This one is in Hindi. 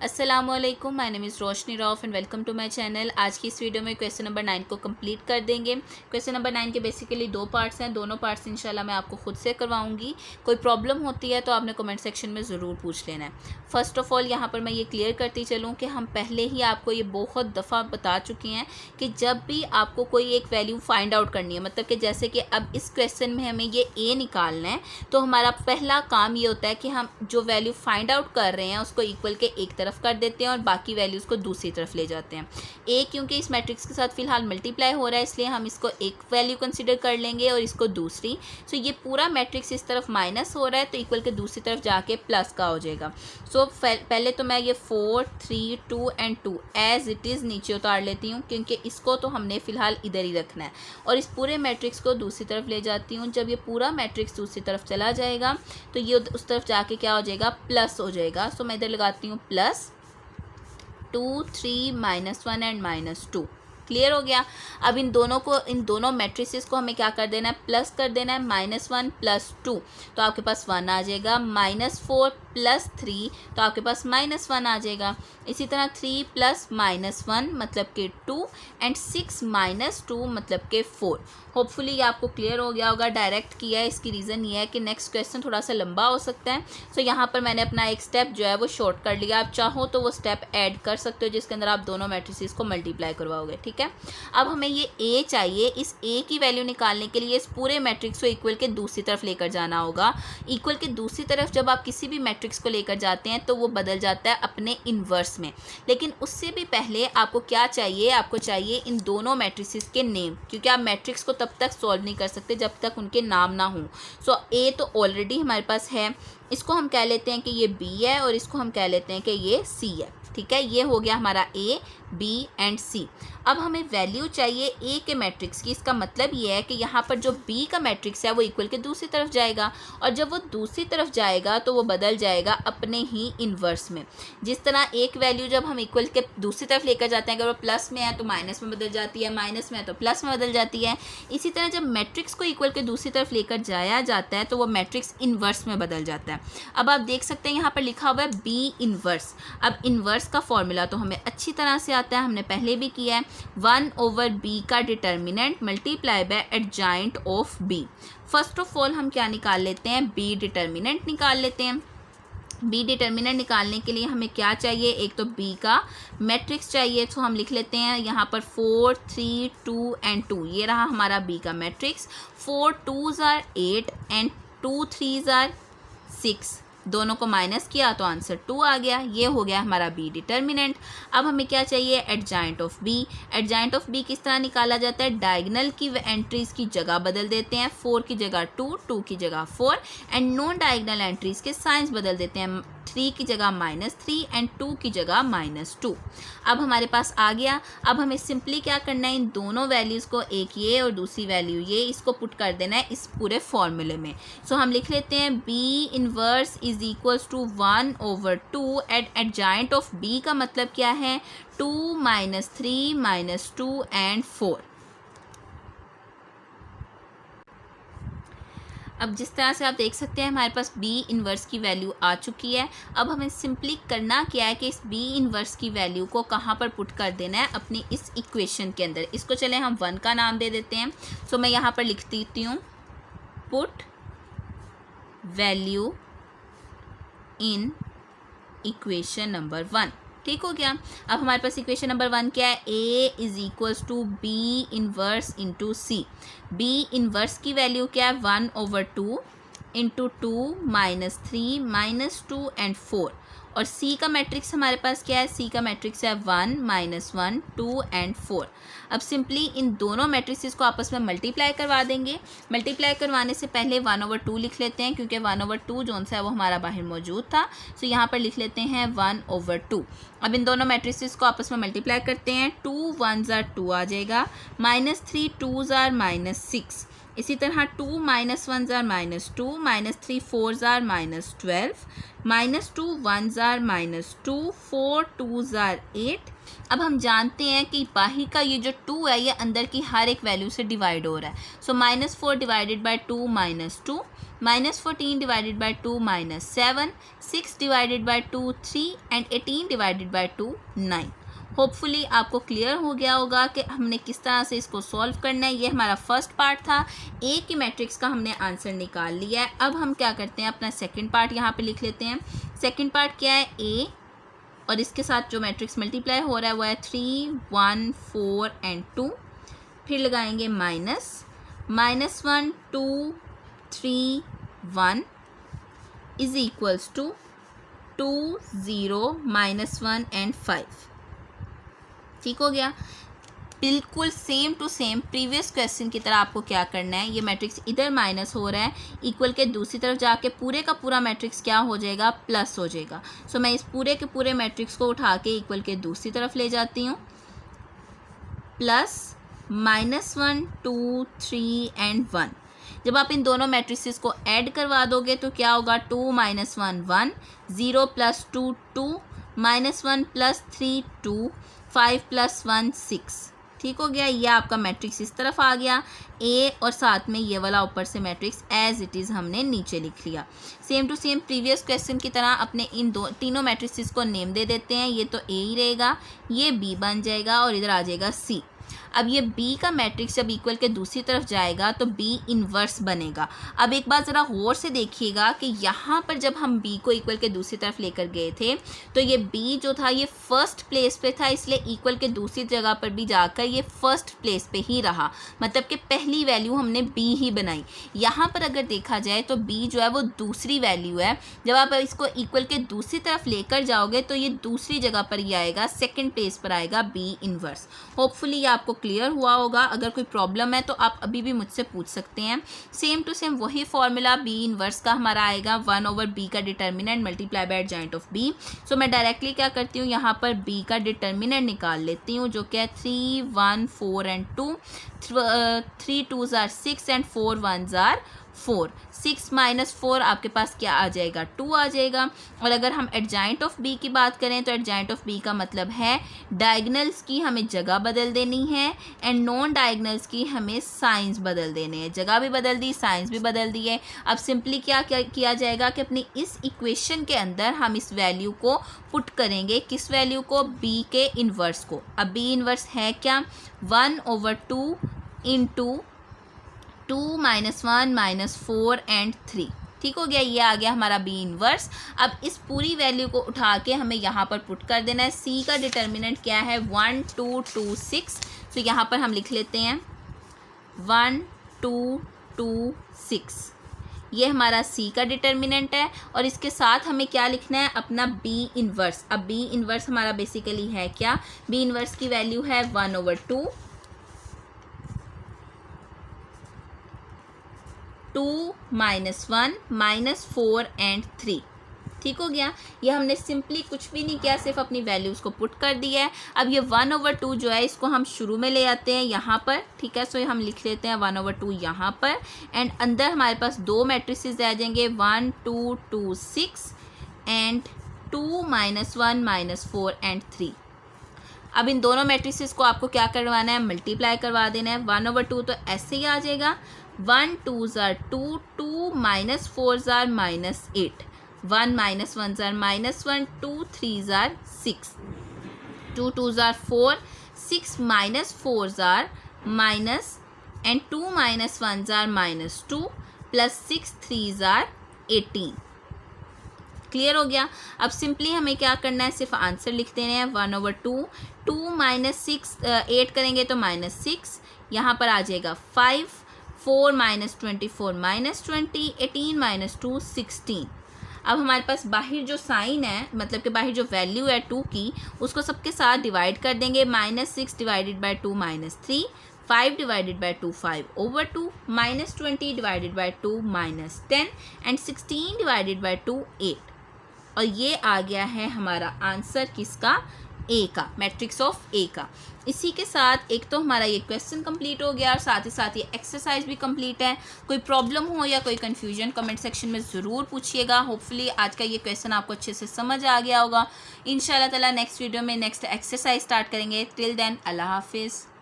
अस्सलामुअलैकुम, my name is Roshni Rauf and welcome to my channel. आज की इस वीडियो में क्वेश्चन नंबर 9 को कंप्लीट कर देंगे। क्वेश्चन नंबर 9 के बेसिकली 2 पार्ट्स हैं, दोनों पार्ट्स इंशाल्लाह मैं आपको खुद से करवाऊंगी। कोई प्रॉब्लम होती है तो आपने कमेंट सेक्शन में ज़रूर पूछ लेना है। फ़र्स्ट ऑफ़ ऑल यहाँ पर मैं ये क्लियर करती चलूँ कि हम पहले ही आपको ये बहुत दफ़ा बता चुके हैं कि जब भी आपको कोई एक वैल्यू फाइंड आउट करनी है, मतलब कि जैसे कि अब इस क्वेश्चन में हमें ये ए निकालना है, तो हमारा पहला काम ये होता है कि हम जो वैल्यू फाइंड आउट कर रहे हैं उसको इक्वल के एक तरफ कर देते हैं और बाकी वैल्यूज़ को दूसरी तरफ ले जाते हैं। ए क्योंकि इस मैट्रिक्स के साथ फ़िलहाल मल्टीप्लाई हो रहा है, इसलिए हम इसको एक वैल्यू कंसिडर कर लेंगे और इसको दूसरी। सो ये पूरा मैट्रिक्स इस तरफ माइनस हो रहा है तो इक्वल के दूसरी तरफ जाके प्लस का हो जाएगा। सो पहले तो मैं ये 4, 3, 2 एंड 2 एज़ इट इज़ नीचे उतार लेती हूँ, क्योंकि इसको तो हमने फ़िलहाल इधर ही रखना है, और इस पूरे मैट्रिक्स को दूसरी तरफ ले जाती हूँ। जब ये पूरा मैट्रिक्स दूसरी तरफ चला जाएगा तो ये उस तरफ जाके क्या हो जाएगा, प्लस हो जाएगा। सो मैं इधर लगाती हूँ प्लस 2, 3, -1 एंड -2। क्लियर हो गया। अब इन दोनों मैट्रिसेस को हमें क्या कर देना है, प्लस कर देना है। -1 + 2 तो आपके पास 1 आ जाएगा। -4 + 3 तो आपके पास -1 आ जाएगा। इसी तरह 3 + -1 मतलब कि 2 एंड 6 - 2 मतलब कि 4। होपफुली ये आपको क्लियर हो गया होगा। डायरेक्ट किया है, इसकी रीज़न ये है कि नेक्स्ट क्वेश्चन थोड़ा सा लंबा हो सकता है। सो यहाँ पर मैंने अपना एक स्टेप जो है वो शॉर्ट कर लिया। आप चाहो तो वो स्टेप ऐड कर सकते हो जिसके अंदर आप दोनों मैट्रिसेस को मल्टीप्लाई करवाओगे, ठीक है। अब हमें ये ए चाहिए। इस ए की वैल्यू निकालने के लिए इस पूरे मैट्रिक्स को इक्वल के दूसरी तरफ लेकर जाना होगा। इक्वल के दूसरी तरफ जब आप किसी भी मैट्रिक्स को लेकर जाते हैं तो वो बदल जाता है अपने इन्वर्स में। लेकिन उससे भी पहले आपको क्या चाहिए, आपको चाहिए इन दोनों मैट्रिसेस के नेम, क्योंकि आप मैट्रिक्स को तब तक सॉल्व नहीं कर सकते जब तक उनके नाम ना हों। सो ए तो ऑलरेडी हमारे पास है, इसको हम कह लेते हैं कि ये बी है और इसको हम कह लेते हैं कि ये सी है, ठीक है। ये हो गया हमारा ए, बी एंड सी। अब हमें वैल्यू चाहिए ए के मैट्रिक्स की। इसका मतलब ये है कि यहाँ पर जो बी का मैट्रिक्स है वो इक्वल के दूसरी तरफ जाएगा, और जब वो दूसरी तरफ जाएगा तो वो बदल जाएगा अपने ही इन्वर्स में। जिस तरह एक वैल्यू जब हम इक्वल के दूसरी तरफ लेकर जाते हैं, अगर वो प्लस में है तो माइनस में बदल जाती है, माइनस में है तो प्लस में बदल जाती है। इसी तरह जब मैट्रिक्स को इक्वल के दूसरी तरफ लेकर जाया जाता है तो वो मैट्रिक्स इन्वर्स में बदल जाता है। अब आप देख सकते हैं यहाँ पर लिखा हुआ है बी इन्वर्स। अब इन्वर्स का फॉर्मूला तो हमें अच्छी तरह से आता है, हमने पहले भी किया है। 1/b का determinant multiply by adjoint of b। First of all हम क्या निकाल लेते हैं, b डिटर्मिनेंट निकाल लेते हैं। b डिटर्मिनेंट निकालने के लिए हमें क्या चाहिए, एक तो b का मैट्रिक्स चाहिए। तो हम लिख लेते हैं यहाँ पर 4, 3, 2 एंड 2। ये रहा हमारा b का matrix. 4 2s are 8 and 2 3s are 6। दोनों को माइनस किया तो आंसर 2 आ गया। ये हो गया हमारा बी डिटर्मिनेंट। अब हमें क्या चाहिए, adjoint of B. Adjoint of B किस तरह निकाला जाता है, डायगोनल की एंट्रीज की जगह बदल देते हैं। 4 की जगह 2, 2 की जगह 4 एंड नॉन डायगोनल एंट्रीज के साइंस बदल देते हैं। 3 की जगह -3 एंड 2 की जगह -2। अब हमारे पास आ गया। अब हमें सिंपली क्या करना है, इन दोनों वैल्यूज़ को, एक ये और दूसरी वैल्यू ये, इसको पुट कर देना है इस पूरे फॉर्मूले में। सो हम लिख लेते हैं B inverse is equals to 1/2 at adjoint of B का मतलब क्या है, 2 -3 -2 एंड 4। अब जिस तरह से आप देख सकते हैं हमारे पास बी इन्वर्स की वैल्यू आ चुकी है। अब हमें सिंपली करना क्या है कि इस बी इन्वर्स की वैल्यू को कहाँ पर पुट कर देना है, अपनी इस इक्वेशन के अंदर। इसको चले हम 1 का नाम दे देते हैं। सो मैं यहाँ पर लिख देती हूँ put value in equation number 1। ठीक हो गया। अब हमारे पास इक्वेशन नंबर 1 क्या है, A is equals to B inverse into C. B inverse की वैल्यू क्या है, 1/2 इंटू 2 -3 -2 एंड 4। और सी का मैट्रिक्स हमारे पास क्या है, सी का मैट्रिक्स है 1 -1 2 एंड 4। अब सिंपली इन दोनों मैट्रिक्स को आपस में मल्टीप्लाई करवा देंगे। मल्टीप्लाई करवाने से पहले 1/2 लिख लेते हैं, क्योंकि 1/2 जो सा है वो हमारा बाहर मौजूद था। सो यहाँ पर लिख लेते हैं 1/2। अब इन दोनों मैट्रिक्स को आपस में मल्टीप्लाई करते हैं। 2 1s are 2 आ जाएगा, -3 2s are -6। इसी तरह 2 -1s are -2, -3 4s are -12, -2 1s are -2, 4 2s are 8। अब हम जानते हैं कि बाहर का ये जो 2 है ये अंदर की हर एक वैल्यू से डिवाइड हो रहा है। सो -4 divided by 2 -2, -14 divided by 2 -7, 6 divided by 2 3 and 18 divided by 2 9। Hopefully आपको क्लियर हो गया होगा कि हमने किस तरह से इसको सॉल्व करना है। ये हमारा फर्स्ट पार्ट था, ए की मैट्रिक्स का हमने आंसर निकाल लिया है। अब हम क्या करते हैं, अपना सेकंड पार्ट यहाँ पे लिख लेते हैं। सेकंड पार्ट क्या है, ए और इसके साथ जो मैट्रिक्स मल्टीप्लाई हो रहा है वो है 3 1 4 एंड 2। फिर लगाएंगे -1 2 3 1 इज इक्वल्स टू 2 0 -1 एंड 5। ठीक हो गया। बिल्कुल same to same previous question की तरह आपको क्या करना है, ये मैट्रिक्स इधर माइनस हो रहा है, इक्वल के दूसरी तरफ जाके पूरे का पूरा मैट्रिक्स क्या हो जाएगा, प्लस हो जाएगा। सो मैं इस पूरे के पूरे मैट्रिक्स को उठा के इक्वल के दूसरी तरफ ले जाती हूँ। Plus -1 2 3 and 1। जब आप इन दोनों मैट्रिक्स को ऐड करवा दोगे तो क्या होगा, 2 -1 1 0 + 2 2 -1 + 3 2 5 + 1 6। ठीक हो गया। ये आपका मैट्रिक्स इस तरफ आ गया ए, और साथ में ये वाला ऊपर से मैट्रिक्स एज इट इज़ हमने नीचे लिख लिया। Same to same previous question की तरह अपने इन तीनों मैट्रिक्स को नेम दे देते हैं। ये तो ए ही रहेगा, ये बी बन जाएगा और इधर आ जाएगा सी। अब ये b का मैट्रिक्स जब इक्वल के दूसरी तरफ जाएगा तो b इन्वर्स बनेगा। अब एक बार ज़रा गौर से देखिएगा कि यहाँ पर जब हम b को इक्वल के दूसरी तरफ लेकर गए थे तो ये b जो था ये फर्स्ट प्लेस पे था, इसलिए इक्वल के दूसरी जगह पर भी जाकर ये फर्स्ट प्लेस पे ही रहा, मतलब कि पहली वैल्यू हमने b ही बनाई। यहाँ पर अगर देखा जाए तो b जो है वो दूसरी वैल्यू है। जब आप इसको इक्वल के दूसरी तरफ लेकर जाओगे तो ये दूसरी जगह पर ही आएगा, सेकेंड प्लेस पर आएगा b इन्वर्स। होपफुली ये आपको क्लियर हुआ होगा। अगर कोई प्रॉब्लम है तो आप अभी भी मुझसे पूछ सकते हैं। सेम टू सेम वही फॉर्मूला b इन्वर्स का हमारा आएगा 1/b का determinant multiply by adjoint of b। सो मैं डायरेक्टली क्या करती हूँ, यहाँ पर b का डिटर्मिनेंट निकाल लेती हूँ, जो कि है 3 1 4 and 2। 3 2s are 6 and 4 1s are 4। 6 - 4 आपके पास क्या आ जाएगा, 2 आ जाएगा। और अगर हम एडजॉइंट ऑफ b की बात करें तो एडजॉइंट ऑफ b का मतलब है डायगनल्स की हमें जगह बदल देनी है एंड नॉन डायगनल्स की हमें साइंस बदल देने हैं। जगह भी बदल दी, साइंस भी बदल दी है। अब सिंपली क्या किया जाएगा कि अपनी इस इक्वेशन के अंदर हम इस वैल्यू को पुट करेंगे। किस वैल्यू को, b के इन्वर्स को। अब b इन्वर्स है क्या, 1/2 इंटू 2 -1 -4 एंड 3। ठीक हो गया। ये आ गया हमारा b इन्वर्स। अब इस पूरी वैल्यू को उठा के हमें यहाँ पर पुट कर देना है। c का डिटर्मिनेंट क्या है, 1 2 2 6। तो यहाँ पर हम लिख लेते हैं 1 2 2 6। ये हमारा c का डिटर्मिनेंट है और इसके साथ हमें क्या लिखना है, अपना b इन्वर्स। अब b इन्वर्स हमारा बेसिकली है क्या, b इन्वर्स की वैल्यू है 1/2 2 -1 -4 एंड 3। ठीक हो गया। ये हमने सिंपली कुछ भी नहीं किया, सिर्फ अपनी वैल्यूज़ को पुट कर दिया है। अब ये 1/2 जो है इसको हम शुरू में ले आते हैं यहाँ पर। ठीक है, सो हम लिख लेते हैं 1/2 यहाँ पर एंड अंदर हमारे पास दो मैट्रिसेस आ जाएंगे 1 2 2 6 एंड 2 -1 -4 एंड 3। अब इन दोनों मैट्रिसेस को आपको क्या करवाना है, मल्टीप्लाई करवा देना है। 1/2 तो ऐसे ही आ जाएगा, 1 2s are 2 2 -4s are -8 1 -1s are -1 2 3s are 6 2 2s are 4 6 -4s are minus and 2 -1s are -2 plus 6 3s are 18। Clear हो गया। अब सिंपली हमें क्या करना है, सिर्फ आंसर लिख देना है 1/2 2 -6 8 करेंगे तो -6, यहाँ पर आ जाएगा 5 4 -24 -20 18 -2 16। अब हमारे पास बाहर जो साइन है, मतलब कि बाहर जो वैल्यू है 2 की, उसको सबके साथ डिवाइड कर देंगे। -6 divided by 2 -3, 5 divided by 2 5/2, -20 divided by 2 -10 and 16 divided by 2 8। और ये आ गया है हमारा आंसर किसका, ए का, मैट्रिक्स ऑफ ए का। इसी के साथ एक तो हमारा ये क्वेश्चन कंप्लीट हो गया और साथ ही साथ ये एक्सरसाइज भी कंप्लीट है। कोई प्रॉब्लम हो या कोई कन्फ्यूजन कमेंट सेक्शन में ज़रूर पूछिएगा। होपफुली आज का ये क्वेश्चन आपको अच्छे से समझ आ गया होगा। इंशाल्लाह ताला नेक्स्ट वीडियो में नेक्स्ट एक्सरसाइज स्टार्ट करेंगे। टिल देन अल्लाह हाफिज़।